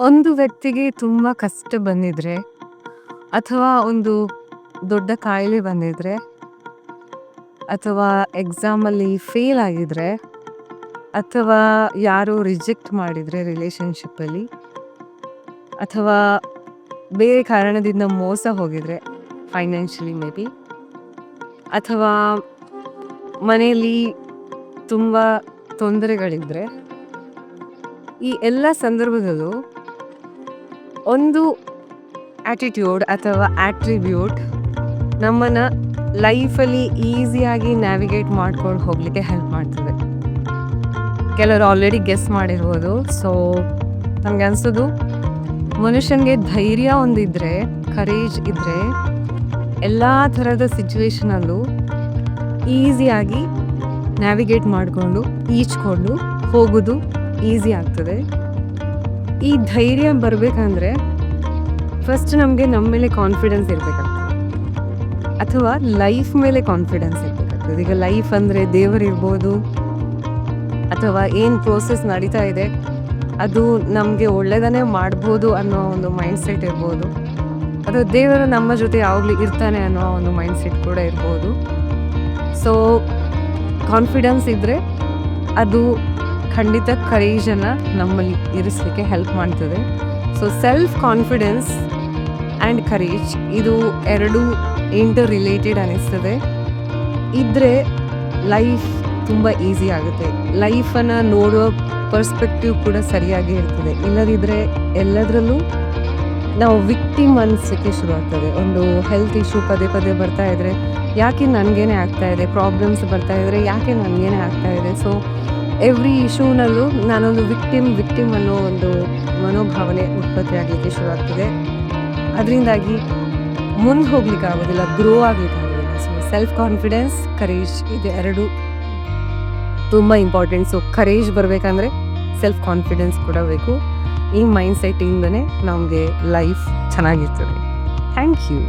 ಒಂದು ವ್ಯಕ್ತಿಗೆ ತುಂಬ ಕಷ್ಟ ಬಂದಿದ್ರೆ ಅಥವಾ ಒಂದು ದೊಡ್ಡ ಕಾಯಿಲೆ ಬಂದಿದ್ರೆ ಅಥವಾ ಎಕ್ಸಾಮಲ್ಲಿ ಫೇಲ್ ಆಗಿದ್ರೆ ಅಥವಾ ಯಾರೋ ರಿಜೆಕ್ಟ್ ಮಾಡಿದರೆ ರಿಲೇಷನ್ಶಿಪ್ಪಲ್ಲಿ ಅಥವಾ ಬೇರೆ ಕಾರಣದಿಂದ ಮೋಸ ಹೋಗಿದ್ರೆ ಫೈನಾನ್ಷಿಯಲಿ ಮೇ ಬಿ ಅಥವಾ ಮನೆಯಲ್ಲಿ ತುಂಬ ತೊಂದರೆಗಳಿದ್ರೆ ಈ ಎಲ್ಲ ಸಂದರ್ಭದಲ್ಲೂ ಒಂದು ಆ್ಯಟಿಟ್ಯೂಡ್ ಅಥವಾ ಆಟ್ರಿಬ್ಯೂಟ್ ನಮ್ಮನ್ನು ಲೈಫಲ್ಲಿ ಈಸಿಯಾಗಿ ನ್ಯಾವಿಗೇಟ್ ಮಾಡ್ಕೊಂಡು ಹೋಗಲಿಕ್ಕೆ ಹೆಲ್ಪ್ ಮಾಡ್ತದೆ. ಕೆಲವರು ಆಲ್ರೆಡಿ ಗೆಸ್ ಮಾಡಿರ್ಬೋದು. ಸೊ ನಮಗೆ ಅನಿಸೋದು ಮನುಷ್ಯನಿಗೆ ಧೈರ್ಯ ಒಂದಿದ್ರೆ, ಕರೇಜ್ ಇದ್ದರೆ ಎಲ್ಲ ಥರದ ಸಿಚುವೇಶನಲ್ಲೂ ಈಸಿಯಾಗಿ ನ್ಯಾವಿಗೇಟ್ ಮಾಡಿಕೊಂಡು ಈಜ್ಕೊಂಡು ಹೋಗೋದು ಈಸಿ ಆಗ್ತದೆ. ಈ ಧೈರ್ಯ ಬರಬೇಕಂದ್ರೆ ಫಸ್ಟ್ ನಮಗೆ ನಮ್ಮ ಮೇಲೆ ಕಾನ್ಫಿಡೆನ್ಸ್ ಇರಬೇಕಾಗ್ತದೆ ಅಥವಾ ಲೈಫ್ ಮೇಲೆ ಕಾನ್ಫಿಡೆನ್ಸ್ ಇರಬೇಕಾಗ್ತದೆ. ಈಗ ಲೈಫ್ ಅಂದರೆ ದೇವರಿರ್ಬೋದು ಅಥವಾ ಏನು ಪ್ರೋಸೆಸ್ ನಡೀತಾ ಇದೆ ಅದು ನಮಗೆ ಒಳ್ಳೆಯದನ್ನೇ ಮಾಡ್ಬೋದು ಅನ್ನೋ ಒಂದು ಮೈಂಡ್ಸೆಟ್ ಇರ್ಬೋದು, ಅಥವಾ ದೇವರು ನಮ್ಮ ಜೊತೆ ಯಾವಾಗಲೂ ಇರ್ತಾನೆ ಅನ್ನೋ ಒಂದು ಮೈಂಡ್ಸೆಟ್ ಕೂಡ ಇರ್ಬೋದು. ಸೊ ಕಾನ್ಫಿಡೆನ್ಸ್ ಇದ್ದರೆ ಅದು ಖಂಡಿತ ಕರೇಜನ್ನು ನಮ್ಮಲ್ಲಿ ಇರಿಸಲಿಕ್ಕೆ ಹೆಲ್ಪ್ ಮಾಡ್ತದೆ. So self confidence and courage ಇದು ಎರಡೂ ಇಂಟರ್ ರಿಲೇಟೆಡ್ ಅನ್ನಿಸ್ತದೆ. ಇದ್ದರೆ ಲೈಫ್ ತುಂಬ ಈಸಿ ಆಗುತ್ತೆ. ಲೈಫನ್ನು ನೋಡೋ ಪರ್ಸ್ಪೆಕ್ಟಿವ್ ಕೂಡ ಸರಿಯಾಗಿ ಇರ್ತದೆ. ಇಲ್ಲದಿದ್ದರೆ ಎಲ್ಲದರಲ್ಲೂ ನಾವು ವಿಕ್ಟಿಮ್ ಅನಿಸೋಕ್ಕೆ ಶುರು ಆಗ್ತದೆ. ಒಂದು ಹೆಲ್ತ್ ಇಶ್ಯೂ ಪದೇ ಪದೇ ಬರ್ತಾ ಇದ್ದರೆ ಯಾಕೆ ನನಗೇನೆ ಆಗ್ತಾ ಇದೆ, ಪ್ರಾಬ್ಲಮ್ಸ್ ಬರ್ತಾ ಇದ್ದರೆ ಯಾಕೆ ನನಗೇನೆ ಆಗ್ತಾ ಇದೆ. ಸೊ ಎವ್ರಿ ಇಶ್ಯೂನಲ್ಲೂ ನಾನೊಂದು ವಿಕ್ಟಿಮ್ ಅನ್ನೋ ಒಂದು ಮನೋಭಾವನೆ ಉತ್ಪತ್ತಿ ಆಗಲಿಕ್ಕೆ ಶುರು ಆಗ್ತದೆ. ಅದರಿಂದಾಗಿ ಮುಂದೆ ಹೋಗ್ಲಿಕ್ಕೆ ಆಗೋದಿಲ್ಲ, ಗ್ರೋ ಆಗಲಿಕ್ಕೆ ಆಗೋದಿಲ್ಲ. ಸೊ ಸೆಲ್ಫ್ ಕಾನ್ಫಿಡೆನ್ಸ್, ಕರೇಜ್ ಇದು ಎರಡು ತುಂಬ ಇಂಪಾರ್ಟೆಂಟ್. ಸೊ ಕರೇಜ್ ಬರಬೇಕಂದ್ರೆ ಸೆಲ್ಫ್ ಕಾನ್ಫಿಡೆನ್ಸ್ ಕೂಡ ಬೇಕು. ಈ ಮೈಂಡ್ಸೆಟ್ಟಿಂದನೇ ನಮಗೆ ಲೈಫ್ ಚೆನ್ನಾಗಿರ್ತದೆ. Thank you.